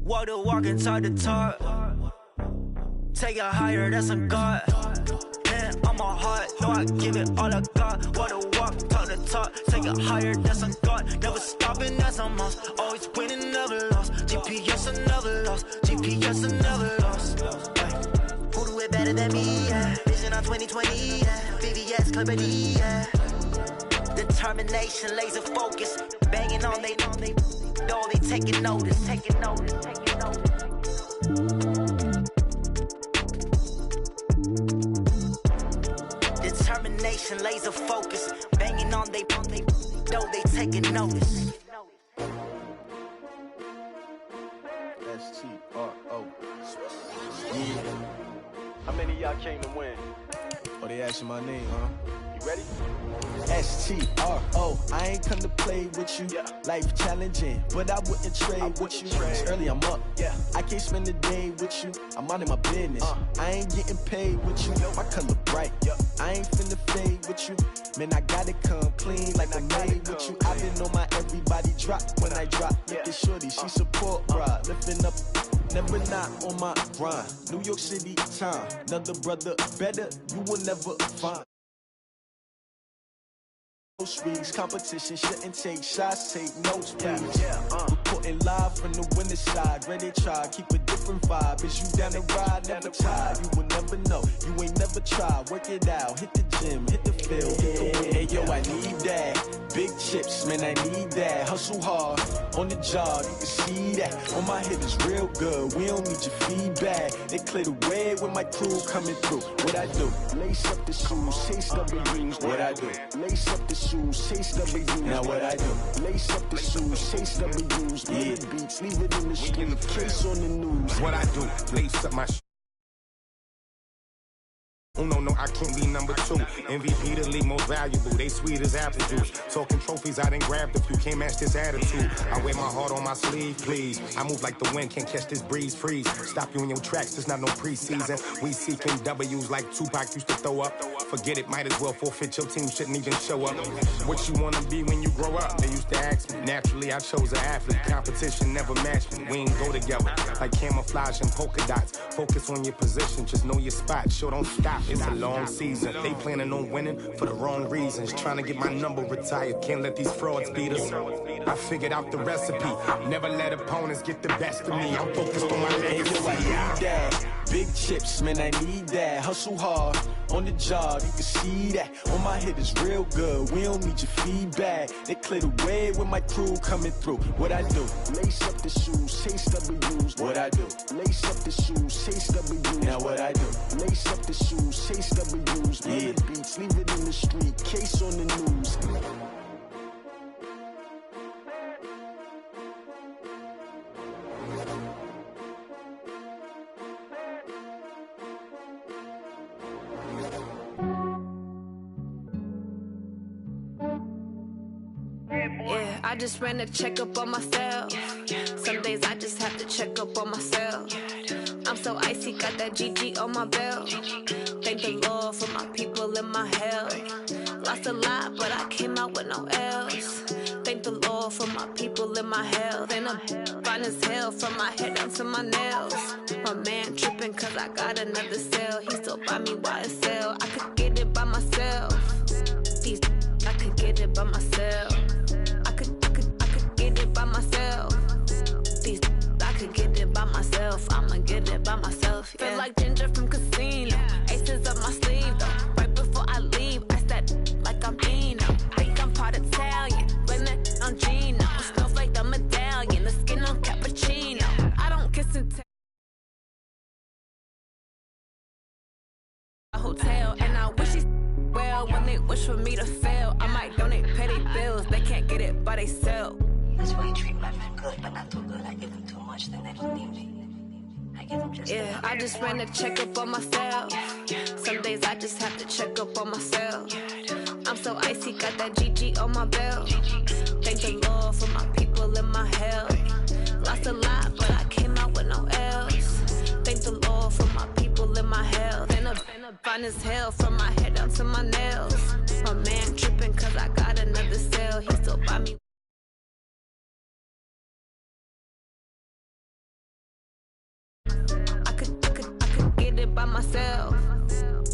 Walk the walk and talk the talk. Take it higher, that's a God. Man, I'm a heart, know I give it all I got. Walk the walk, talk the talk. Take it higher, that's a God. Never stopping, that's a must. Always winning, never lost. GPS, I never lost. GPS, I never lost. Who do it better than me? Yeah. Vision on 2020. Yeah. VVS, Clarity. Yeah. Determination, laser focus. Banging on they know they taking notice. Taking notice. Taking notice. Determination, laser focus, banging on they know they taking notice. S-T-R-O. Yeah. How many of y'all came to win? Oh, they asking my name, huh? You ready? S-T-R-O. I ain't come to play with you. Yeah. Life challenging, but I wouldn't trade with you. It's early, I'm up. Yeah. I can't spend the day with you. I'm out of my business. I ain't getting paid with you. My color bright. I ain't finna fade with you. Man, I gotta come clean like I made with you. I've been on my everybody drop when I drop. Look at shorty, she support ride. Lifting up, never not on my grind. New York City time. Another brother better, you will never find. Streets, competition shouldn't take shots, take notes, please. Reporting live from the winning side, ready to try, keep a different vibe. Is you down the ride, never tired, you will never know, you ain't never tried, work it out, hit the gym, hit the field, hit the wind. Hey yo, I need that, big chips, man, I need that, hustle hard, on the job, you can see that, on my head is real good, we don't need your feedback, they clear the way when my crew coming through, what I do, lace up the shoes, chase W's, what I do, lace up the shoes, chase W's, now what I do, lace up the shoes, chase W's, yeah. Beats, leave it in the street, case on the news, what I do, lace up my Oh no, I can't be number two. MVP the league most valuable. They sweet as apple juice. Talking trophies, I didn't grab the few. Can't match this attitude. I wear my heart on my sleeve, please. I move like the wind, can't catch this breeze. Freeze. Stop you in your tracks. There's not no preseason. We seeking W's like Tupac used to throw up. Forget it, might as well forfeit. Your team shouldn't even show up. What you wanna be when you grow up? They used to ask me. Naturally, I chose an athlete. Competition never matched me. We ain't go together like camouflage and polka dots. Focus on your position. Just know your spot. Show don't stop. It's a long season. They planning on winning for the wrong reasons. Trying to get my number retired. Can't let these frauds beat us. I figured out the recipe. Never let opponents get the best of me. I'm focused on my legacy. I need that. Big chips, man, I need that. Hustle hard on the job, you can see that. On my head is real good. We don't need your feedback. They clear the way when my crew coming through. What I do? Lace up the shoes, chase W's. What I do? Lace up the shoes, chase W's. Now what I do? Lace up the shoes, chase W's. Yeah. Beats, leave it in the street, case on the news. Yeah, I just ran a checkup on myself. Some days I just have to check up on myself. I'm so icy, got that GG on my belt. Thank the Lord for my people and my health. Lost a lot, but I came out with no L's. Thank the Lord for my people and my health. And I'm fine as hell from my head down to my nails. My man tripping cause I got another cell. He still buy me YSL. I could get it by myself. These I could get it by myself. I could get it by myself. These I could get it by myself. I'ma get it by myself. Yeah. Feel like Ginger from Casino. Aces up my sleeve though. Right before I leave, I said like I'm Dino. Think I'm part Italian. Blame that on Gino. Smells like the medallion. The skin on cappuccino. I don't kiss and tell. Hotel and I wish he well when they wish for me to fail. I might donate petty bills. They can't get it by they self. That's why you treat my friend good, but not too good. I give them too much, then they don't need me. I give them just yeah, I just ran a checkup on myself. Some days I just have to check up on myself. I'm so icy, got that GG on my belt. Thank the Lord for my people and my health. Lost a lot, but I came out with no L's. Thank the Lord for my people and my health. And I'm fine as hell from my head down to my nails. My man tripping cause I got another cell. He still buy me it by myself.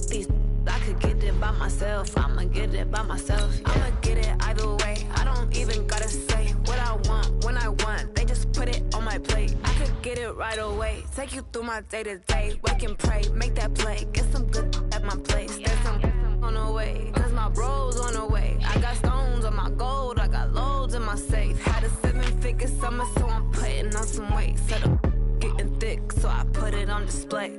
These I could get it by myself. I'ma get it by myself. I'ma get it either way. I don't even gotta say what I want when I want. They just put it on my plate. I could get it right away. Take you through my day to day. Wake and pray, make that play. Get some good at my place. There's some on the way, cause my bro's on the way. I got stones on my gold. I got loads in my safe. Had a 7-figure summer, so I'm putting on some weight. Set up getting thick, so I put it on display.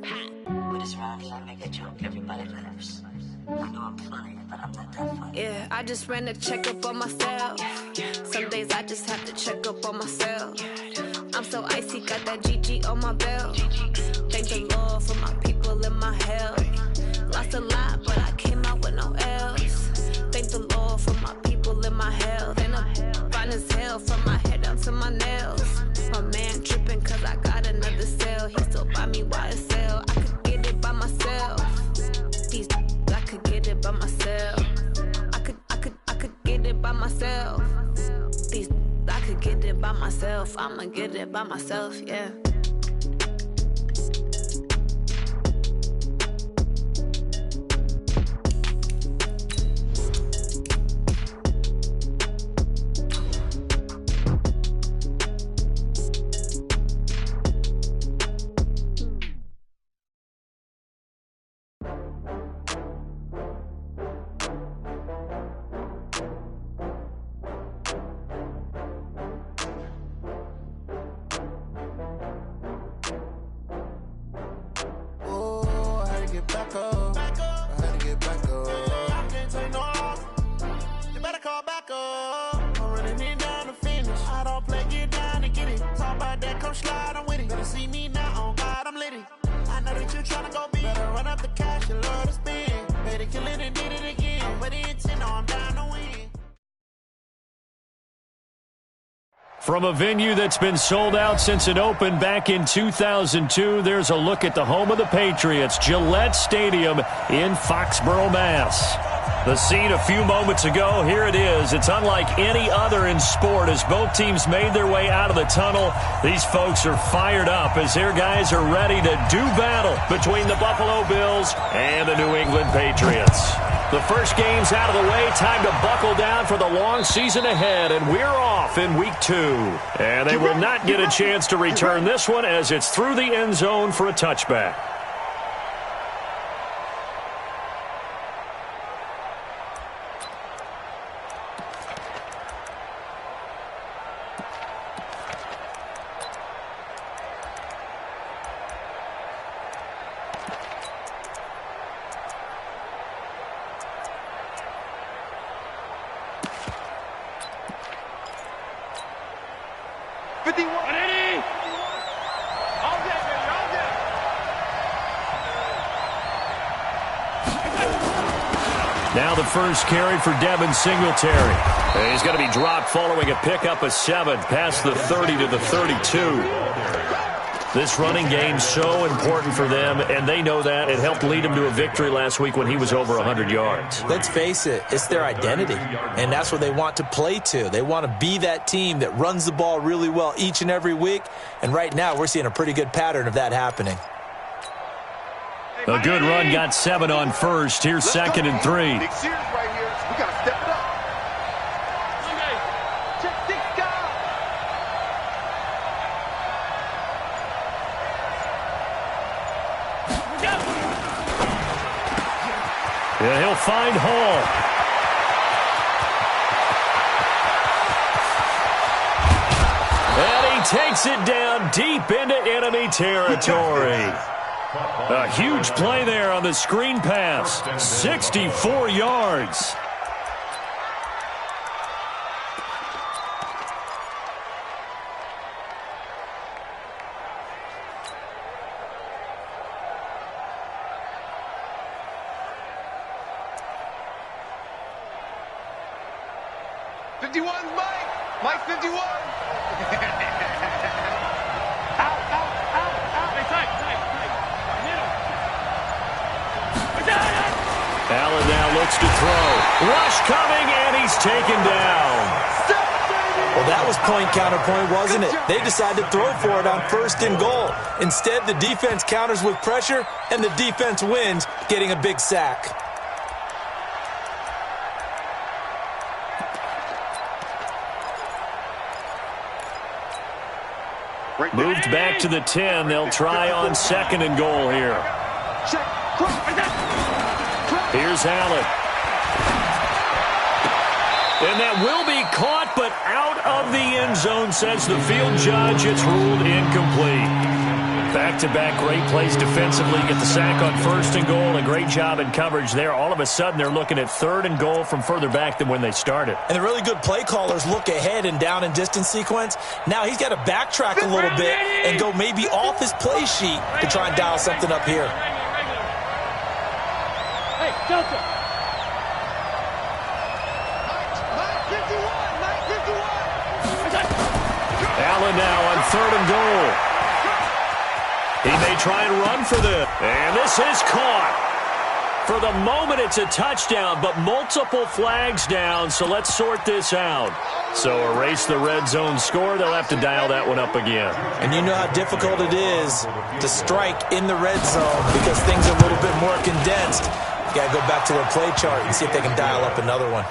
With this round here, I make a joke, everybody laughs. I know I'm funny, but I'm not that funny. Yeah, I just ran a checkup on myself. Some days I just have to check up on myself. I'm so icy, got that GG on my belt. Thank the Lord for my people in my health. Lost a lot, but I came out with no L's. Thank the Lord for my people in my health. And I'm fine as hell from my head down to my nails. My man tripping cause I got another sale. He still buy me YSL. I could get it by myself. These I could get it by myself. I could get it by myself. These I could get it by myself. I'ma get it by myself, yeah. From a venue that's been sold out since it opened back in 2002, there's a look at the home of the Patriots, Gillette Stadium in Foxborough, Mass. The scene a few moments ago, here it is. It's unlike any other in sport as both teams made their way out of the tunnel. These folks are fired up as their guys are ready to do battle between the Buffalo Bills and the New England Patriots. The first game's out of the way. Time to buckle down for the long season ahead, and we're off in week 2. And they will not get a chance to return this one as it's through the end zone for a touchback. Now the first carry for Devin Singletary. He's going to be dropped following a pickup of 7 past the 30 to the 32. This running game's so important for them, and they know that. It helped lead him to a victory last week when he was over 100 yards. Let's face it, it's their identity, and that's what they want to play to. They want to be that team that runs the ball really well each and every week, and right now we're seeing a pretty good pattern of that happening. A good run got 7 on first. Here's 2nd and 3. Right here. We got to step it up. Yeah, he'll find Hall. And he takes it down deep into enemy territory. A huge play there on the screen pass. 64 yards. Mike 51. Allen now looks to throw. Rush coming, and he's taken down. Well, that was point-counterpoint, wasn't it? They decided to throw for it on 1st and goal. Instead, the defense counters with pressure, and the defense wins, getting a big sack. Moved back to the 10. They'll try on 2nd and goal here. Here's Allen. And that will be caught, but out of the end zone, says the field judge. It's ruled incomplete. Back-to-back great plays defensively. Get the sack on 1st and goal. A great job in coverage there. All of a sudden, they're looking at 3rd and goal from further back than when they started. And the really good play callers look ahead and down and distance sequence. Now he's got to backtrack a little bit and go maybe off his play sheet to try and dial something up here. Hey, Delta. Allen now on 3rd and goal. He may try and run for this. And this is caught. For the moment, it's a touchdown, but multiple flags down, so let's sort this out. So erase the red zone score. They'll have to dial that one up again. And you know how difficult it is to strike in the red zone because things are a little bit more condensed. You got to go back to their play chart and see if they can dial up another one.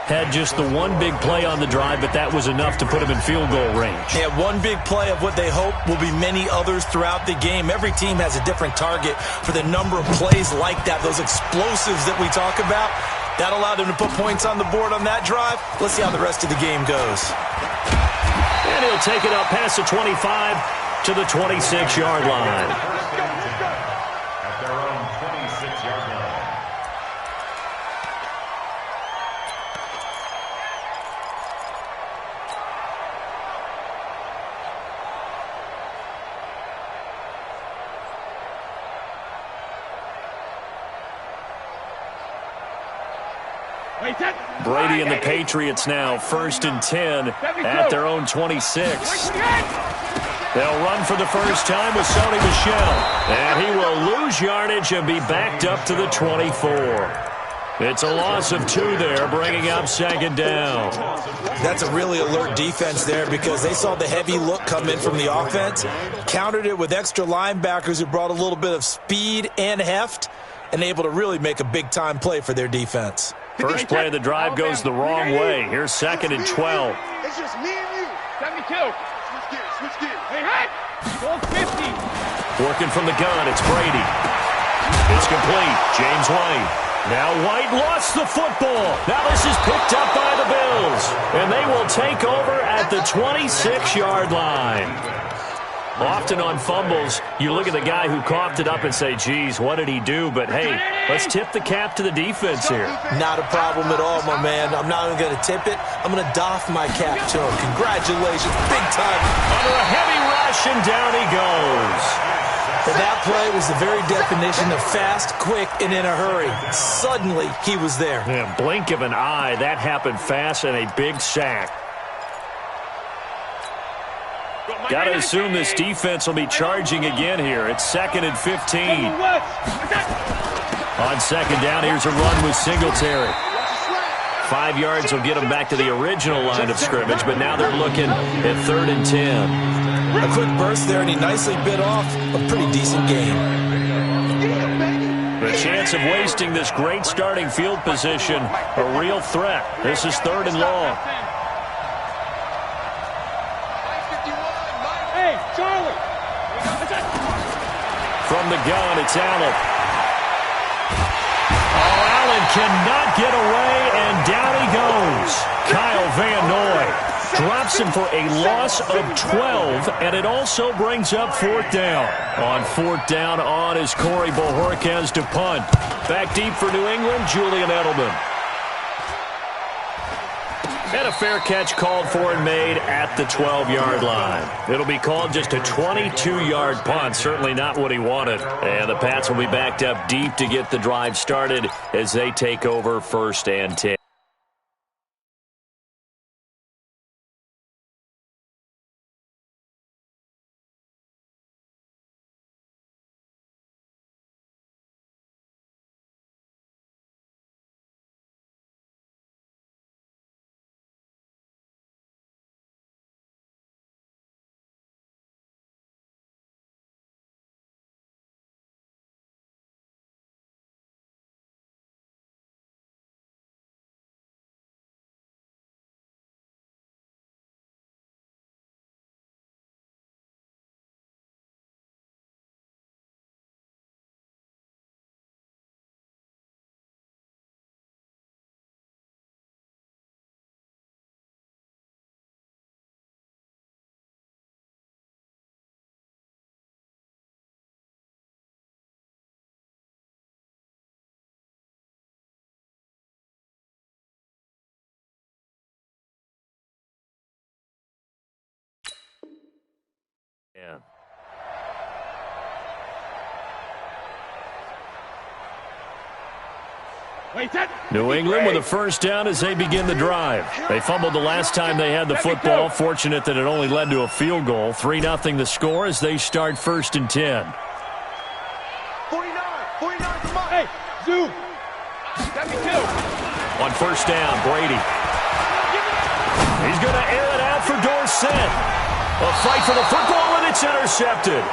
Had just the one big play on the drive, but that was enough to put him in field goal range. Yeah, one big play of what they hope will be many others throughout the game. Every team has a different target for the number of plays like that, those explosives that we talk about. That allowed them to put points on the board on that drive. Let's see how the rest of the game goes. And he'll take it up past the 25 to the 26-yard line. At their own 26-yard line. Brady and the Patriots now 1st and 10 at their own 26. They'll run for the first time with Sony Michel. And he will lose yardage and be backed up to the 24. It's a loss of 2 there, bringing up 2nd down. That's a really alert defense there because they saw the heavy look come in from the offense, countered it with extra linebackers who brought a little bit of speed and heft, and able to really make a big-time play for their defense. First play of the drive goes the wrong way. Here's 2nd and 12. It's just me and you. 72. Switch gears. Hey, hey. Go 50. Working from the gun, it's Brady. It's complete. James White. Now White lost the football. Now this is picked up by the Bills. And they will take over at the 26-yard line. Often on fumbles, you look at the guy who coughed it up and say, geez, what did he do? But, hey, let's tip the cap to the defense here. Not a problem at all, my man. I'm not even going to tip it. I'm going to doff my cap to him. Congratulations. Big time. Under a heavy rush, and down he goes. And that play was the very definition of fast, quick, and in a hurry. Suddenly, he was there. Yeah, blink of an eye. That happened fast and a big sack. Got to assume this defense will be charging again here. It's 2nd and 15. On 2nd down, here's a run with Singletary. 5 yards will get them back to the original line of scrimmage, but now they're looking at 3rd and 10. A quick burst there, and he nicely bit off a pretty decent game. The chance of wasting this great starting field position, a real threat. This is 3rd and long. Charlie. From the gun, it's Allen. Oh, Allen cannot get away, and down he goes. Kyle Van Noy drops him for a loss of 12, and it also brings up 4th down. On 4th down on is Corey Bojorquez to punt. Back deep for New England, Julian Edelman. And a fair catch called for and made at the 12-yard line. It'll be called just a 22-yard punt. Certainly not what he wanted. And the Pats will be backed up deep to get the drive started as they take over 1st and 10. Yeah. New England with a first down as they begin the drive. They fumbled the last time they had the football. Fortunate that it only led to a field goal. 3-0 the score as they start 1st and 10. 49, come on. Hey, zoom. 72. On first down, Brady. He's going to air it out for Dorsett. A fight for the football, and it's intercepted.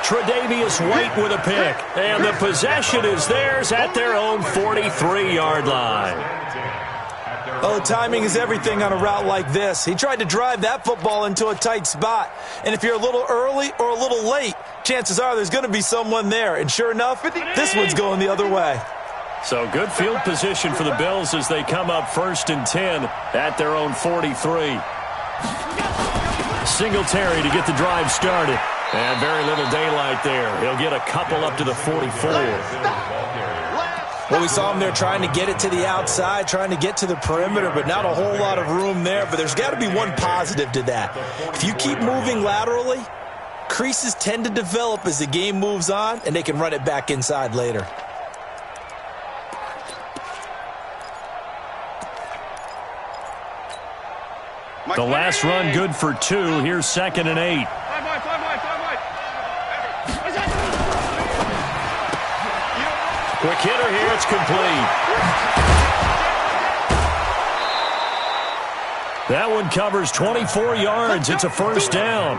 Tre'Davious White with a pick, and the possession is theirs at their own 43-yard line. Oh, timing is everything on a route like this. He tried to drive that football into a tight spot, and if you're a little early or a little late, chances are there's going to be someone there, and sure enough, this one's going the other way. So good field position for the Bills as they come up 1st and 10 at their own 43. Singletary to get the drive started. And very little daylight there. He'll get a couple up to the 44. Well, we saw him there trying to get it to the outside, trying to get to the perimeter, but not a whole lot of room there. But there's got to be one positive to that. If you keep moving laterally, creases tend to develop as the game moves on, and they can run it back inside later. The last run good for 2. Here's 2nd and 8. Quick hitter here. It's complete. That one covers 24 yards. It's a first down.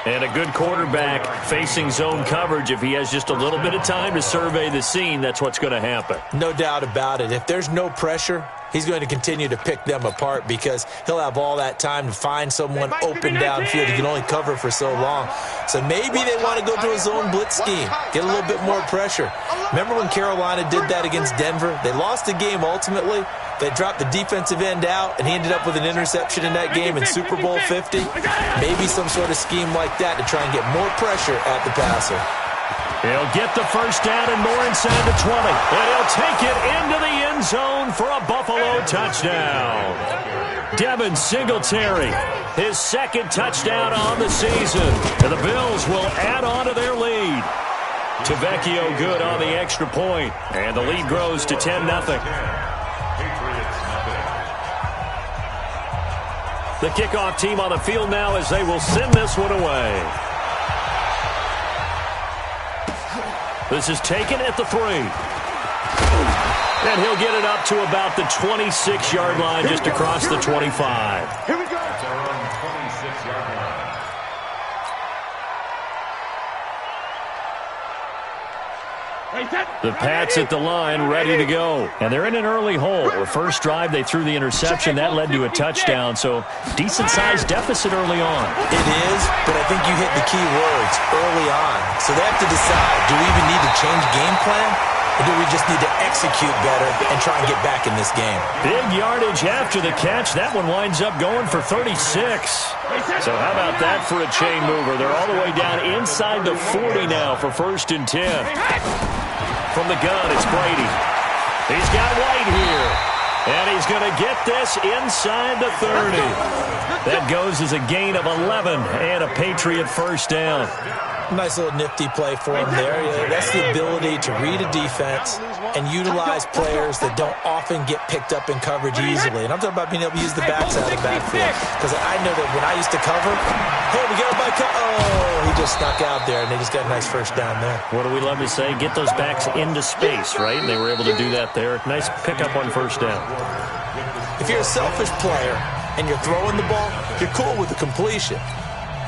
And a good quarterback facing zone coverage. If he has just a little bit of time to survey the scene, that's what's going to happen. No doubt about it. If there's no pressure, he's going to continue to pick them apart because he'll have all that time to find someone open downfield. He can only cover for so long. So maybe they want to go to a zone blitz scheme, get a little bit more pressure. Remember when Carolina did that against Denver? They lost the game ultimately. They dropped the defensive end out, and he ended up with an interception in that game in Super Bowl 50. Maybe some sort of scheme like that to try and get more pressure at the passer. He'll get the first down and more inside the 20. And he'll take it into the end zone for a Buffalo touchdown. Devin Singletary, his 2nd touchdown on the season. And the Bills will add on to their lead. Tavecchio good on the extra point. And the lead grows to 10-0. The kickoff team on the field now as they will send this one away. This is taken at the 3. And he'll get it up to about the 26-yard line, just across the 25. Here we go. That's our own 26-yard line. The Pats at the line, ready to go. And they're in an early hole. The first drive, they threw the interception. That led to a touchdown, so decent-sized deficit early on. It is, but I think you hit the key words, early on. So they have to decide, do we even need to change game plan? Or do we just need to execute better and try and get back in this game? Big yardage after the catch. That one winds up going for 36. So how about that for a chain mover? They're all the way down inside the 40 now for 1st and 10. From the gun, it's Brady. He's got White here. And he's going to get this inside the 30. That goes as a gain of 11 and a Patriot first down. Nice little nifty play for him there. Yeah, that's the ability to read a defense and utilize players that don't often get picked up in coverage easily. And I'm talking about being able to use the backside of the backfield. Because I know that when I used to cover, hey, we got a bike. Oh, he just snuck out there, and they just got a nice first down there. What do we love to say? Get those backs into space, right? And they were able to do that there. Nice pickup on first down. If you're a selfish player and you're throwing the ball, you're cool with the completion.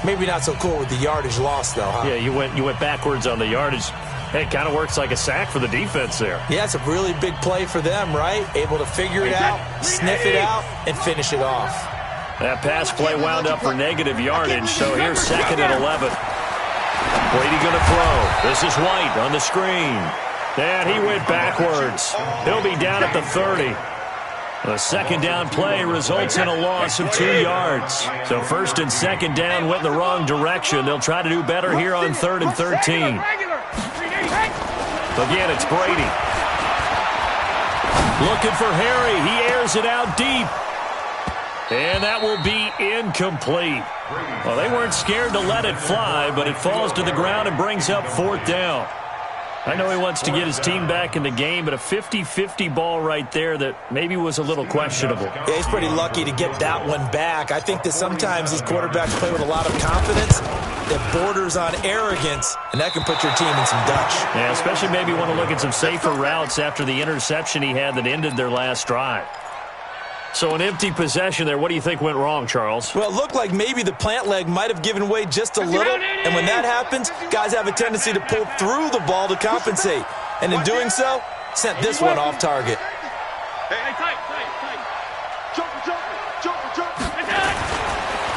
Maybe not so cool with the yardage loss, though, huh? Yeah, you went backwards on the yardage. It kind of works like a sack for the defense there. Yeah, it's a really big play for them, right? Able to figure it out, sniff it out, and finish it off. That pass play wound up for negative yardage, so here's 2nd and 11. Brady going to throw. This is White on the screen. And he went backwards. He'll be down at the 30. The 2nd down play results in a loss of 2 yards. So 1st and 2nd down went in the wrong direction. They'll try to do better here on 3rd and 13. Again, it's Brady. Looking for Harry. He airs it out deep. And that will be incomplete. Well, they weren't scared to let it fly, but it falls to the ground and brings up 4th down. I know he wants to get his team back in the game, but a 50-50 ball right there that maybe was a little questionable. Yeah, he's pretty lucky to get that one back. I think that sometimes these quarterbacks play with a lot of confidence that borders on arrogance, and that can put your team in some Dutch. Yeah, especially maybe want to look at some safer routes after the interception he had that ended their last drive. So an empty possession there. What do you think went wrong, Charles? Well, it looked like maybe the plant leg might have given way just a little. And when that happens, guys have a tendency to pull through the ball to compensate. And in doing so, sent this one off target.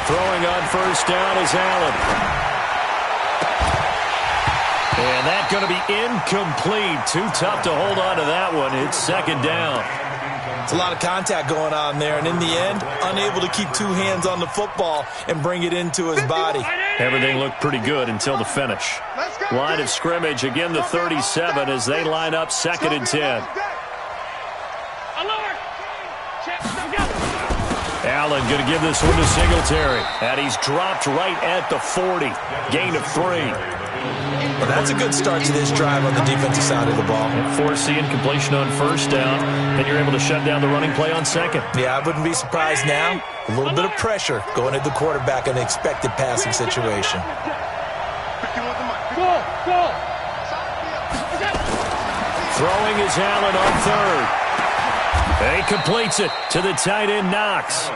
Throwing on 1st down is Allen. And that's going to be incomplete. Too tough to hold on to that one. It's 2nd down. It's a lot of contact going on there, and in the end, unable to keep 2 hands on the football and bring it into his body. Everything looked pretty good until the finish. Line of scrimmage, again the 37 as they line up 2nd and 10. Allen going to give this one to Singletary. And he's dropped right at the 40. Gain of 3. Well, that's a good start to this drive on the defensive side of the ball. Force the incompletion on 1st down, and you're able to shut down the running play on 2nd. Yeah, I wouldn't be surprised now. A little bit of pressure going at the quarterback in an expected passing situation. Throwing is Allen on 3rd. He completes it to the tight end, Knox.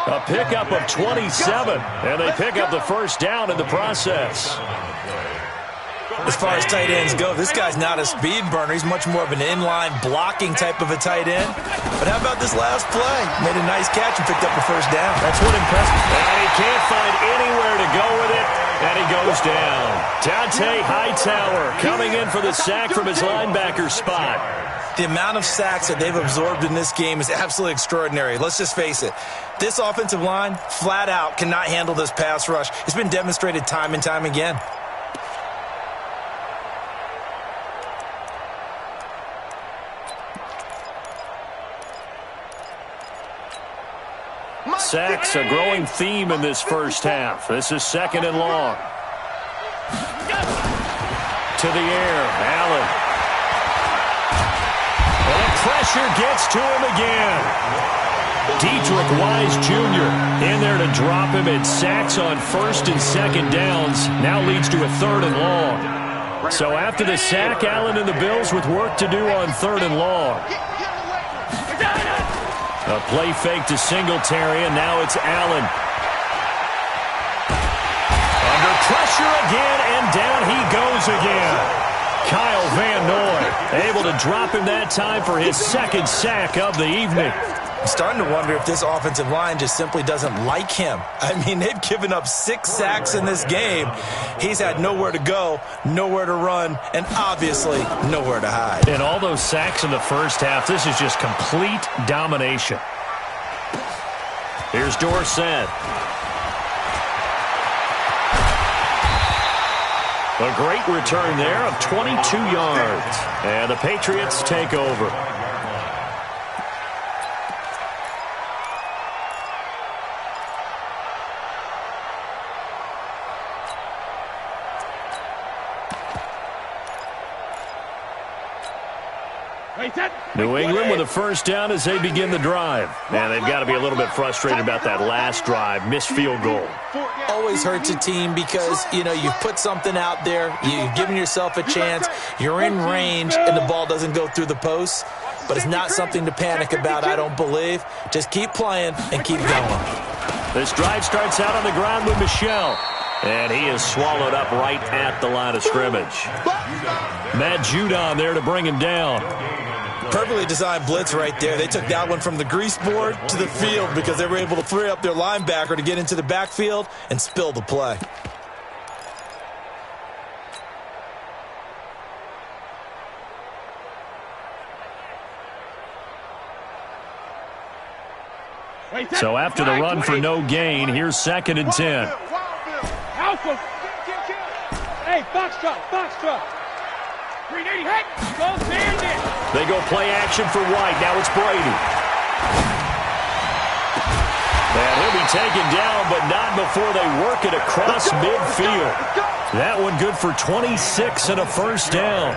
A pickup of 27, and they pick up the 1st down in the process. As far as tight ends go, this guy's not a speed burner. He's much more of an inline blocking type of a tight end. But how about this last play? Made a nice catch and picked up the 1st down. That's what impressed me. And he can't find anywhere to go with it, and he goes down. Dante Hightower coming in for the sack from his linebacker spot. The amount of sacks that they've absorbed in this game is absolutely extraordinary. Let's just face it. This offensive line, flat out, cannot handle this pass rush. It's been demonstrated time and time again. Sacks, a growing theme in this 1st half. This is 2nd and long. To the air, Allen. And pressure gets to him again. Dietrich Wise Jr. in there to drop him, and sacks on 1st and 2nd downs. Now leads to a 3rd and long. So after the sack, Allen and the Bills with work to do on 3rd and long. A play fake to Singletary, and now it's Allen. Under pressure again, and down he goes again. Kyle Van Noy able to drop him that time for his 2nd sack of the evening. I'm starting to wonder if this offensive line just simply doesn't like him. I mean, they've given up 6 sacks in this game. He's had nowhere to go, nowhere to run, and obviously nowhere to hide. And all those sacks in the 1st half, this is just complete domination. Here's Dorsett. A great return there of 22 yards. And the Patriots take over. New England with a 1st down as they begin the drive. And they've got to be a little bit frustrated about that last drive, missed field goal. Always hurts a team because, you know, you've put something out there, you've given yourself a chance, you're in range, and the ball doesn't go through the posts. But it's not something to panic about, I don't believe. Just keep playing and keep going. This drive starts out on the ground with Michel. And he is swallowed up right at the line of scrimmage. Matt Judon there to bring him down. Perfectly designed blitz right there. They took that one from the grease board to the field because they were able to free up their linebacker to get into the backfield and spill the play. So after the run for no gain, here's 2nd and 10. Alpha. Hey, box drop. 380, hey, go bandit. They go play action for White. Now it's Brady. And he'll be taken down, but not before they work it across midfield. That one good for 26 and a first down.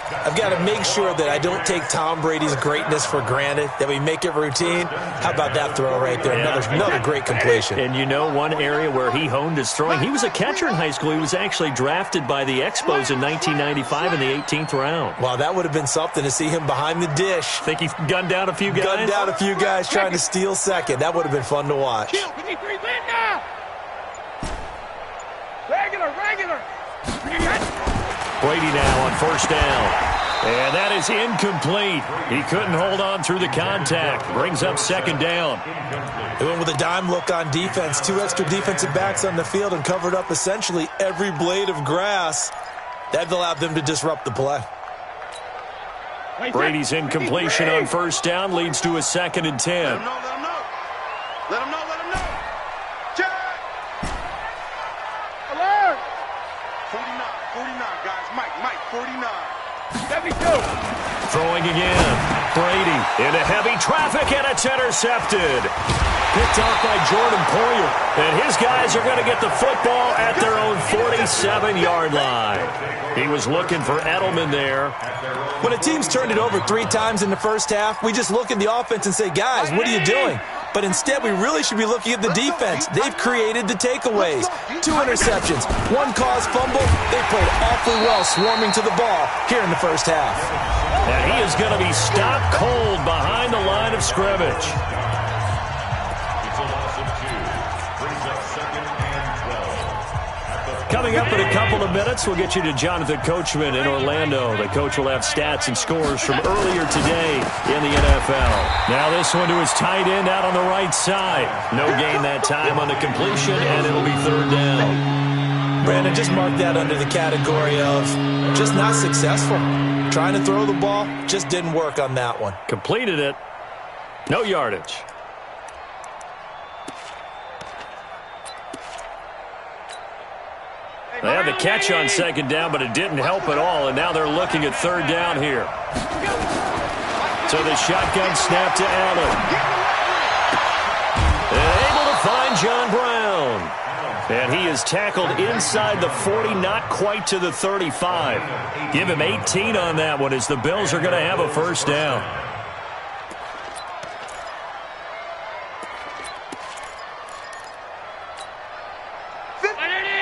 I've got to make sure that I don't take Tom Brady's greatness for granted, that we make it routine. How about that throw right there? Another great completion. And you know one area where he honed his throwing? He was a catcher in high school. He was actually drafted by the Expos in 1995 in the 18th round. Wow, that would have been something to see him behind the dish. Think he gunned down a few guys? Gunned down a few guys trying to steal second. That would have been fun to watch. Regular. Brady now on first down. And that is incomplete. He couldn't hold on through the contact. Brings up second down. They went with a dime look on defense. 2 extra defensive backs on the field and covered up essentially every blade of grass. That allowed them to disrupt the play. Brady's incompletion on first down leads to a 2nd and 10. Let him know. Check. Alert. 49, guys. Mike, 49. 72. Throwing again. Brady into heavy traffic, and it's intercepted. Picked off by Jordan Poyer. And his guys are going to get the football at their own 47-yard line. He was looking for Edelman there. When a team's turned it over 3 times in the first half, we just look at the offense and say, guys, what are you doing? But instead, we really should be looking at the defense. They've created the takeaways. 2 interceptions, 1 caused fumble. They played awfully well swarming to the ball here in the first half. And he is going to be stopped cold behind the line of scrimmage. It's a loss of 2. Brings up 2nd and 12. Coming up in a couple of minutes, we'll get you to Jonathan Coachman in Orlando. The coach will have stats and scores from earlier today in the NFL. Now this one to his tight end out on the right side. No gain that time on the completion, and it'll be 3rd down. Brandon, just mark that under the category of just not successful. Trying to throw the ball, just didn't work on that one. Completed it. No yardage. They had the catch on 2nd down, but it didn't help at all, and now they're looking at 3rd down here. So the shotgun snap to Allen. And able to find John Brown. And he is tackled inside the 40, not quite to the 35. Give him 18 on that one as the Bills are going to have a first down.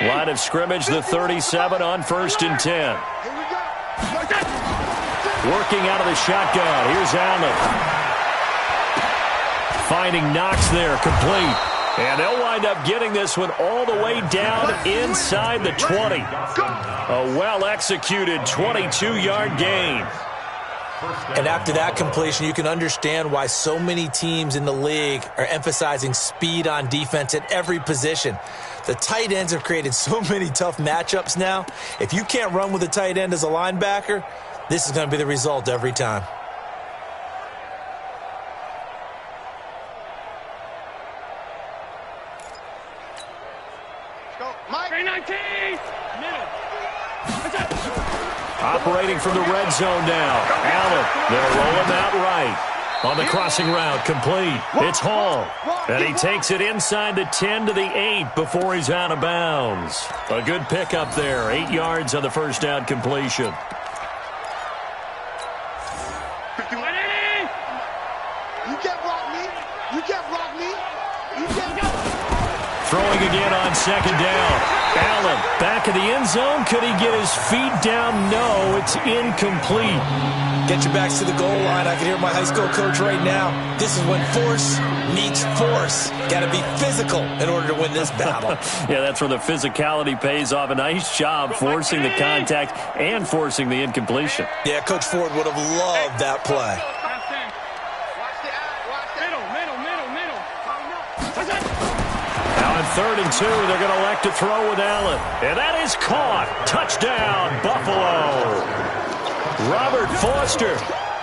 Line of scrimmage, the 37 on 1st and 10. Working out of the shotgun. Here's Allen. Finding Knox there, complete. And they'll wind up getting this one all the way down inside the 20. A well-executed 22-yard gain. And after that completion, you can understand why so many teams in the league are emphasizing speed on defense at every position. The tight ends have created so many tough matchups now. If you can't run with a tight end as a linebacker, this is going to be the result every time. Operating from the red zone now. Allen, they'll roll him out right. On the crossing route, complete. It's Hall. And he takes it inside the 10 to the 8 before he's out of bounds. A good pickup there. 8 yards on the first down completion. Throwing again on 2nd down. Allen back in the end zone. Could he get his feet down? No, it's incomplete. Get your backs to the goal line. I can hear my high school coach right now. This is when force meets force. Got to be physical in order to win this battle. Yeah, that's where the physicality pays off. A nice job forcing the contact and forcing the incompletion. Yeah, Coach Ford would have loved that play. Now on 3rd and 2, they're going to elect to throw with Allen. And that is caught. Touchdown, Buffalo. Robert Foster,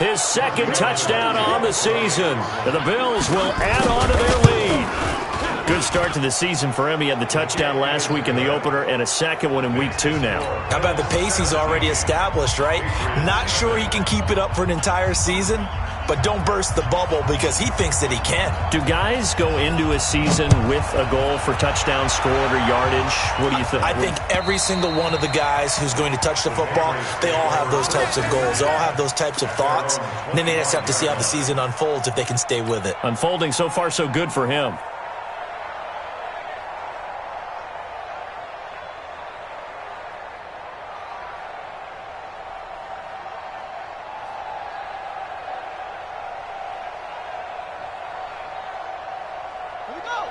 his 2nd touchdown on the season. And the Bills will add on to their lead. Good good start to the season for him. He had the touchdown last week in the opener and a second one in week 2 now. How about the pace he's already established, right? Not sure he can keep it up for an entire season, but don't burst the bubble because he thinks that he can. Do guys go into a season with a goal for touchdown scored or yardage? What do you think? I think every single one of the guys who's going to touch the football, they all have those types of goals. They all have those types of thoughts. And then they just have to see how the season unfolds if they can stay with it. Unfolding so far so good for him.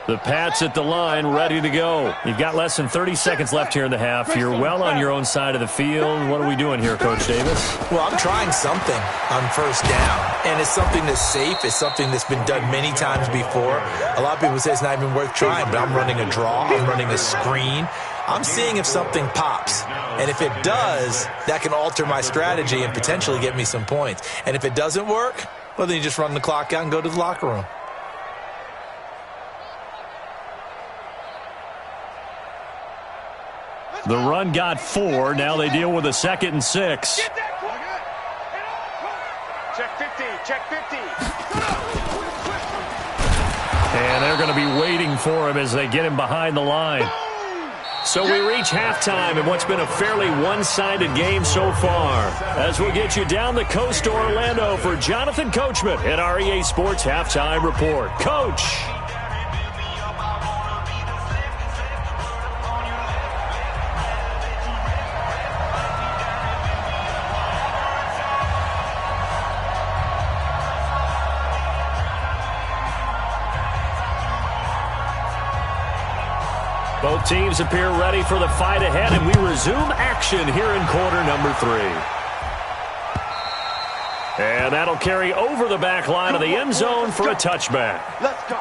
The Pats at the line, ready to go. You've got less than 30 seconds left here in the half. You're well on your own side of the field. What are we doing here, Coach Davis? Well, I'm trying something on first down, and it's something that's safe. It's something that's been done many times before. A lot of people say it's not even worth trying, but I'm running a draw. I'm running a screen. I'm seeing if something pops, and if it does, that can alter my strategy and potentially get me some points. And if it doesn't work, well, then you just run the clock out and go to the locker room. The run got 4. Now they deal with a 2nd and 6. Check 50. Check 50. And they're going to be waiting for him as they get him behind the line. So we reach halftime in what's been a fairly one-sided game so far. As we'll get you down the coast to Orlando for Jonathan Coachman at our EA Sports Halftime Report. Coach! Both teams appear ready for the fight ahead, and we resume action here in quarter number 3. And that'll carry over the back line of the end zone for a touchback. Let's go.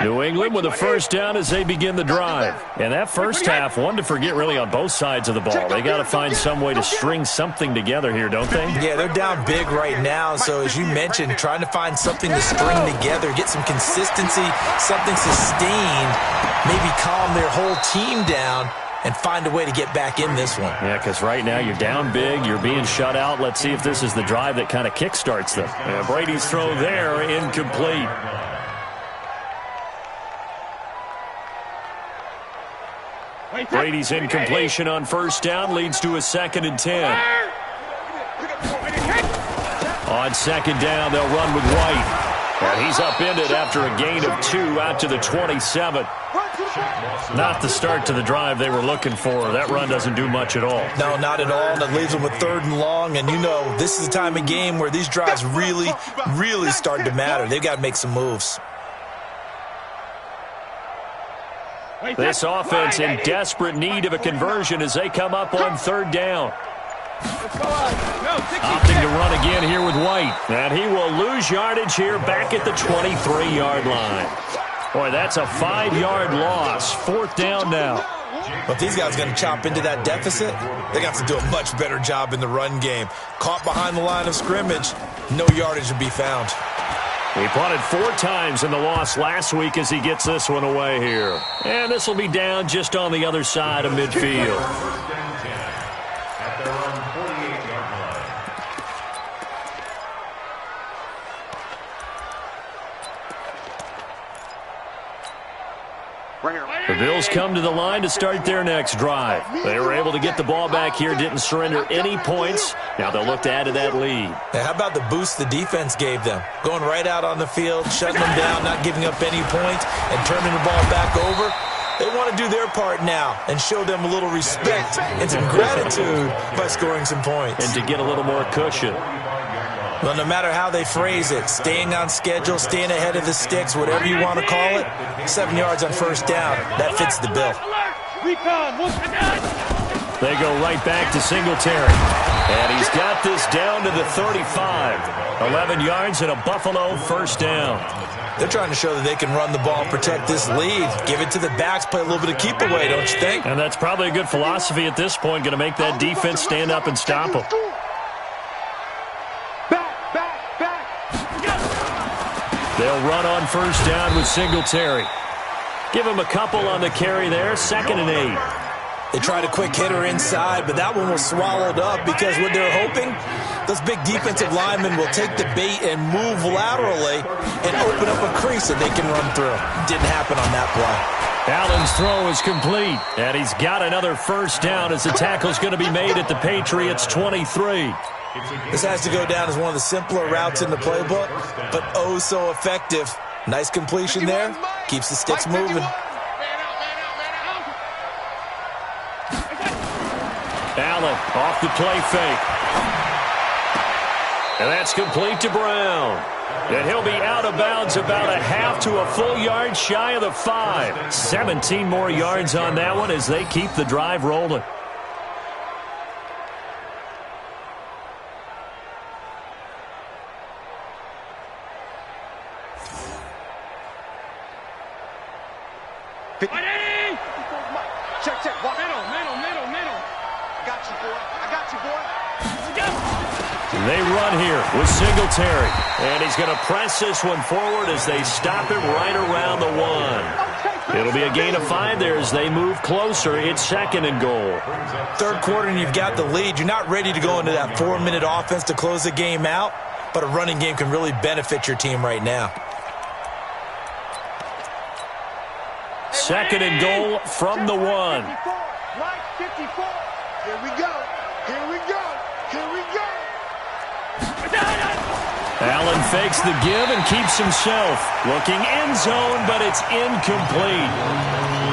New England with a first down as they begin the drive. And that first half, one to forget really on both sides of the ball. They got to find some way to string something together here, don't they? Yeah, they're down big right now. So as you mentioned, trying to find something to string together, get some consistency, something sustained, maybe calm their whole team down and find a way to get back in this one. Yeah, because right now you're down big, you're being shut out. Let's see if this is the drive that kind of kickstarts them. And Brady's throw there, incomplete. Brady's incompletion on first down leads to a 2nd and 10. On 2nd down, they'll run with White. And he's upended after a gain of 2 out to the 27. Not the start to the drive they were looking for. That run doesn't do much at all. No, not at all. And it leaves them with 3rd and long. And you know, this is the time of game where these drives really, really start to matter. They've got to make some moves. This offense in desperate need of a conversion as they come up on 3rd down. Opting to run again here with White. And he will lose yardage here back at the 23-yard line. Boy, that's a 5-yard loss. 4th down now. But if these guys are going to chop into that deficit, they got to do a much better job in the run game. Caught behind the line of scrimmage, no yardage to be found. He punted 4 times in the loss last week as he gets this one away here. And this will be down just on the other side of midfield. At their own 48-yard line. The Bills come to the line to start their next drive. They were able to get the ball back here, didn't surrender any points. Now they'll look to add to that lead. Now, how about the boost the defense gave them? Going right out on the field, shutting them down, not giving up any points, and turning the ball back over. They want to do their part now and show them a little respect and some gratitude by scoring some points. And to get a little more cushion. Well, no matter how they phrase it, staying on schedule, staying ahead of the sticks, whatever you want to call it, 7 yards on first down, that fits the bill. They go right back to Singletary. And he's got this down to the 35. 11 yards and a Buffalo first down. They're trying to show that they can run the ball and protect this lead. Give it to the backs, play a little bit of keep away, don't you think? And that's probably a good philosophy at this point, going to make that defense stand up and stop them. They'll run on first down with Singletary. Give him a couple on the carry there, 2nd and 8. They tried a quick hitter inside, but that one was swallowed up because what they're hoping, those big defensive linemen will take the bait and move laterally and open up a crease that they can run through. Didn't happen on that play. Allen's throw is complete, and he's got another first down as the tackle's going to be made at the Patriots' 23. This has to go down as one of the simpler routes in the playbook, but oh so effective. Nice completion there. Keeps the sticks moving. Allen off the play fake. And that's complete to Brown. And he'll be out of bounds about a half to a full yard shy of the 5. 17 more yards on that one as they keep the drive rolling. Check. Middle. I got you, boy. They run here with Singletary. And he's going to press this one forward as they stop it right around the 1. It'll be a gain of 5 there as they move closer. It's 2nd and goal. Third quarter and you've got the lead. You're not ready to go into that 4-minute offense to close the game out, but a running game can really benefit your team right now. 2nd and goal from the 1. Right, 54. Here we go. Allen fakes the give and keeps himself. Looking end zone, but it's incomplete.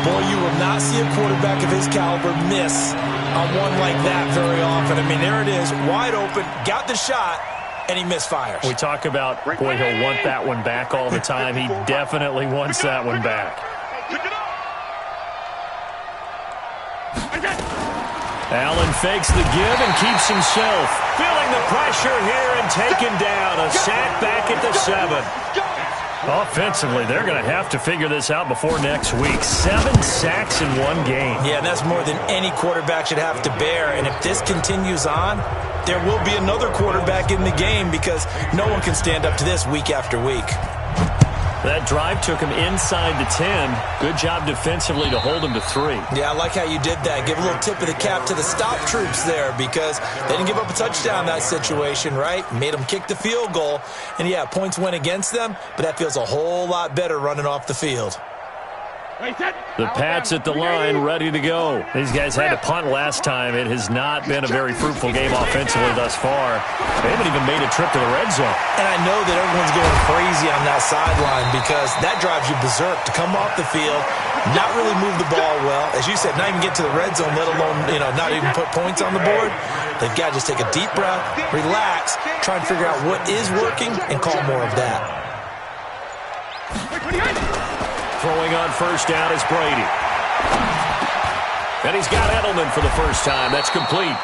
Boy, you will not see a quarterback of his caliber miss on one like that very often. I mean, there it is, wide open, got the shot, and he misfires. We talk about, boy, he'll want that one back all the time. He definitely wants that one back. Allen fakes the give and keeps himself. Feeling the pressure here and taken down. A sack back at the 7. Offensively, they're going to have to figure this out before next week. 7 sacks in one game. Yeah, and that's more than any quarterback should have to bear. And if this continues on, there will be another quarterback in the game because no one can stand up to this week after week. That drive took him inside the 10. Good job defensively to hold him to 3. Yeah, I like how you did that. Give a little tip of the cap to the stop troops there because they didn't give up a touchdown in that situation, right? Made them kick the field goal. And, yeah, points went against them, but that feels a whole lot better running off the field. The Pats at the line, ready to go. These guys had to punt last time. It has not been a very fruitful game offensively thus far. They haven't even made a trip to the red zone. And I know that everyone's going crazy on that sideline because that drives you berserk to come off the field, not really move the ball well. As you said, not even get to the red zone, let alone, not even put points on the board. They've got to just take a deep breath, relax, try and figure out what is working and call more of that. Throwing on first down is Brady. And he's got Edelman for the first time. That's complete.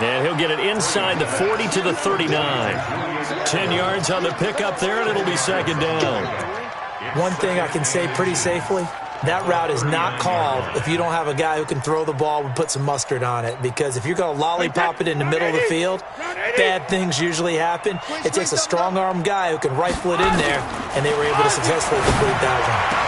And he'll get it inside the 40 to the 39. 10 yards on the pickup there, and it'll be 2nd down. One thing I can say pretty safely, that route is not called if you don't have a guy who can throw the ball and put some mustard on it. Because if you're going to lollipop it in the middle of the field, bad things usually happen. It takes a strong-arm guy who can rifle it in there, and they were able to successfully complete that one.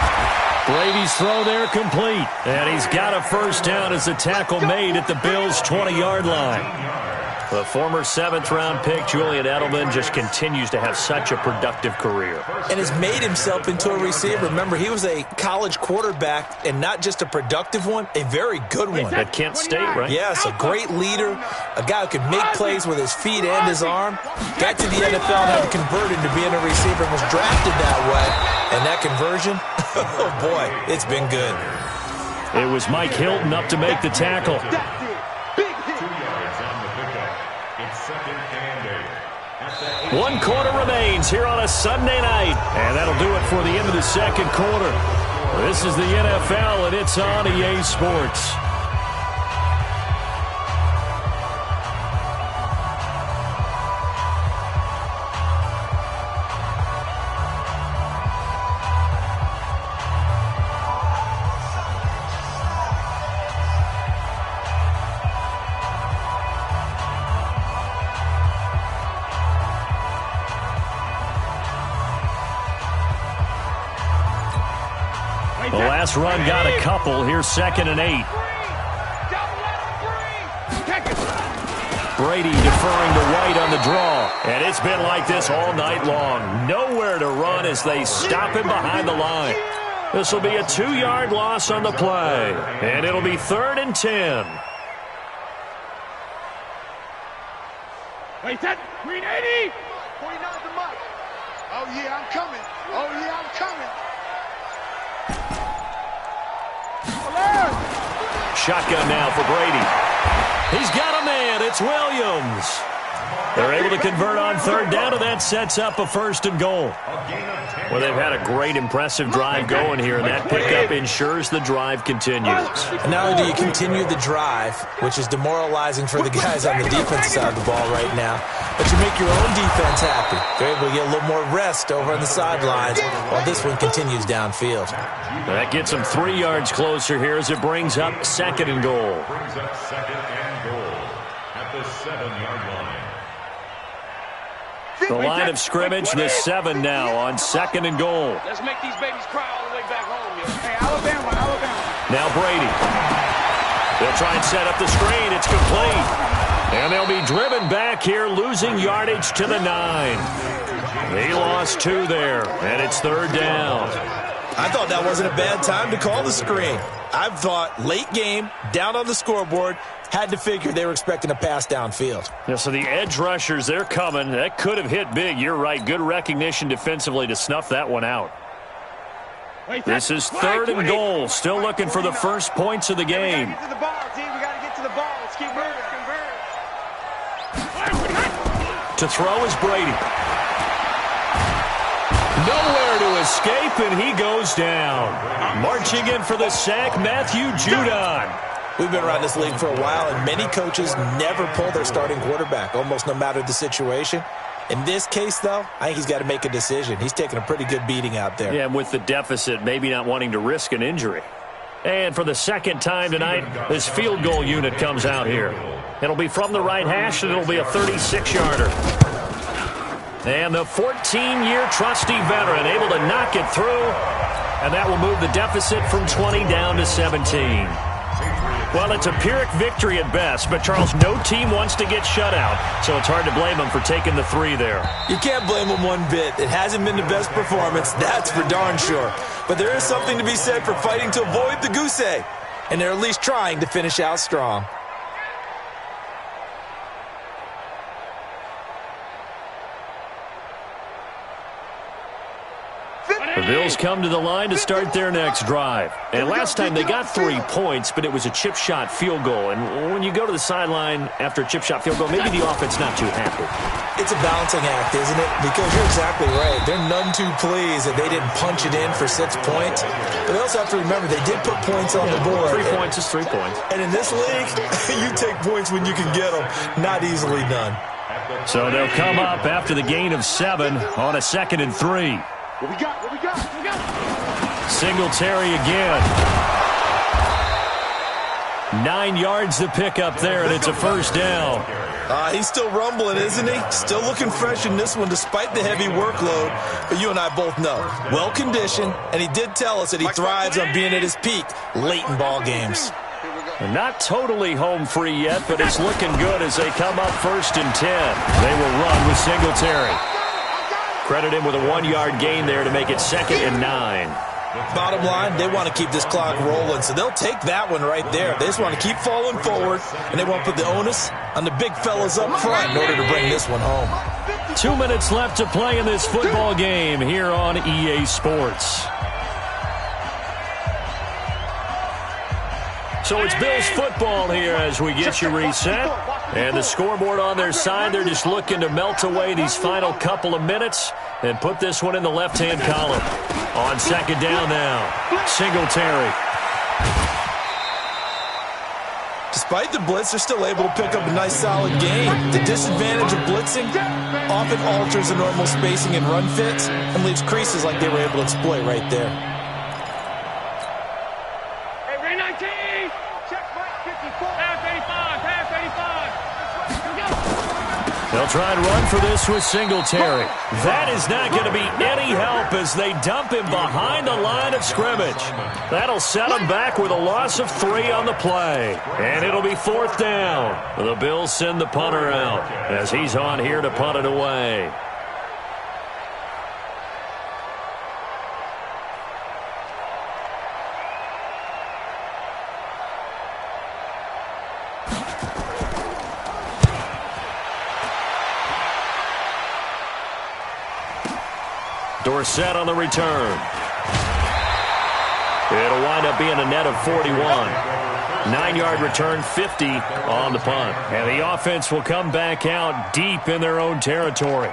Brady's throw there complete. And he's got a first down as the tackle made at the Bills' 20-yard line. The former 7th-round pick, Julian Edelman, just continues to have such a productive career. And has made himself into a receiver. Remember, he was a college quarterback, and not just a productive one, a very good one. At Kent State, right? Yes, a great leader, a guy who could make plays with his feet and his arm. Got to the NFL and had converted to being a receiver and was drafted that way. And that conversion, oh boy, it's been good. It was Mike Hilton up to make the tackle. 1 quarter remains here on a Sunday night. And that'll do it for the end of the 2nd quarter. This is the NFL, and it's on EA Sports. The last run got a couple. Here's 2nd and 8. Brady deferring to White on the draw. And it's been like this all night long. Nowhere to run as they stop him behind the line. This will be a 2-yard loss on the play. And it'll be 3rd and 10. Wait, that green 80. 49 the mic. Oh, yeah, I'm coming. Oh, yeah, I'm coming. Shotgun now for Brady. He's got a man. It's Williams. They're able to convert on 3rd down, and that sets up a 1st and goal. Well, they've had a great, impressive drive going here, and that pickup ensures the drive continues. And not only do you continue the drive, which is demoralizing for the guys on the defensive side of the ball right now, but you make your own defense happy. They're able to get a little more rest over on the sidelines while this one continues downfield. That gets them 3 yards closer here as it brings up 2nd and goal. Brings up 2nd and goal at the 7-yard line. The line of scrimmage, the 7 now on 2nd and goal. Let's make these babies cry all the way back home, yo. Hey, Alabama. Now Brady. They'll try and set up the screen. It's complete. And they'll be driven back here, losing yardage to the 9. He lost 2 there, and it's 3rd down. I thought that wasn't a bad time to call the screen. I thought late game, down on the scoreboard, had to figure they were expecting a pass downfield. Yeah, so the edge rushers, they're coming. That could have hit big. You're right. Good recognition defensively to snuff that one out. This is 3rd and goal. Still looking for the first points of the game. We got to get to the ball, team. We got to get to the ball. Let's keep moving. To throw is Brady. Nowhere to escape, and he goes down. Marching in for the sack, Matthew Judon. We've been around this league for a while, and many coaches never pull their starting quarterback, almost no matter the situation. In this case, though, I think he's got to make a decision. He's taking a pretty good beating out there. Yeah, and with the deficit, maybe not wanting to risk an injury. And for the 2nd time tonight, this field goal unit comes out here. It'll be from the right hash, and it'll be a 36-yarder. And the 14-year trusty veteran able to knock it through, and that will move the deficit from 20 down to 17. Well, it's a Pyrrhic victory at best, but, Charles, no team wants to get shut out, so it's hard to blame them for taking the 3 there. You can't blame them one bit. It hasn't been the best performance, that's for darn sure. But there is something to be said for fighting to avoid the goose egg, and they're at least trying to finish out strong. The Bills come to the line to start their next drive. And last time they got 3 points, but it was a chip shot field goal. And when you go to the sideline after a chip shot field goal, maybe the offense not too happy. It's a balancing act, isn't it? Because you're exactly right. They're none too pleased that they didn't punch it in for 6 points. But they also have to remember they did put points on the board. 3 points is 3 points. And in this league, you take points when you can get them. Not easily done. So they'll come up after the gain of 7 on a 2nd and 3. What we got? Singletary again. 9 yards to pick up there, and it's a 1st down. He's still rumbling, isn't he? Still looking fresh in this one despite the heavy workload. But you and I both know, well-conditioned, and he did tell us that he thrives on being at his peak late in ball games. Not totally home free yet, but it's looking good as they come up 1st and 10. They will run with Singletary. Credit him with a 1-yard gain there to make it 2nd and 9. Bottom line, they want to keep this clock rolling, so they'll take that one right there. They just want to keep falling forward, and they want to put the onus on the big fellas up front in order to bring this one home. 2 minutes left to play in this football game here on EA Sports. So it's Bills football here as we get you reset. And the scoreboard on their side, they're just looking to melt away these final couple of minutes and put this one in the left-hand column. On 2nd down now, Singletary. Despite the blitz, they're still able to pick up a nice solid gain. The disadvantage of blitzing often alters the normal spacing and run fits and leaves creases like they were able to exploit right there. Hey, Ray 19! Check 54. Pass 85, pass 85. They'll try and run for this with Singletary. That is not going to be any help as they dump him behind the line of scrimmage. That'll set him back with a loss of 3 on the play. And it'll be 4th down. The Bills send the punter out as he's on here to punt it away. Dorsett on the return. It'll wind up being a net of 41. 9-yard return, 50 on the punt. And the offense will come back out deep in their own territory.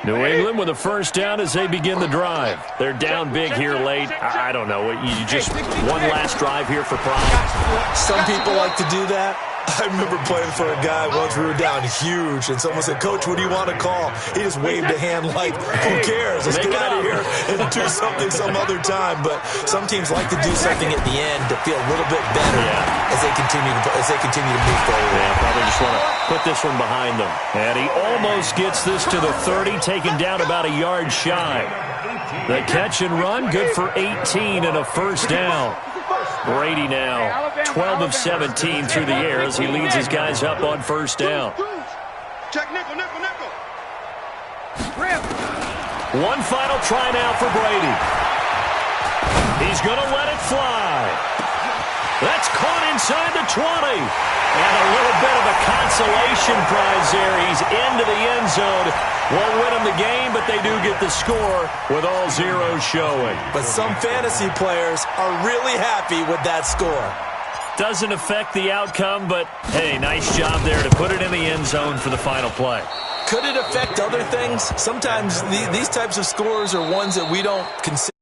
New England with a first down as they begin the drive. They're down big here late. I don't know. You just one last drive here for pride. Some people like to do that. I remember playing for a guy once. We were down huge, and someone said, "Coach, what do you want to call?" He just waved a hand like, "Who cares? Let's get out of here and do something some other time." But some teams like to do something at the end to feel a little bit better as they continue to move forward. Yeah, probably just want to put this one behind them. And he almost gets this to the 30, taken down about a yard shy. The catch and run, good for 18 and a first down. Brady now 12 of 17 through the air as he leads his guys up on first down. Check nickel, nickel, nickel. One final try now for Brady. He's going to let it fly. That's caught inside the 20. And a little bit of a consolation prize there. He's into the end zone. Won't win them the game, but they do get the score with all zeros showing. But some fantasy players are really happy with that score. Doesn't affect the outcome, but, hey, nice job there to put it in the end zone for the final play. Could it affect other things? Sometimes these types of scores are ones that we don't consider.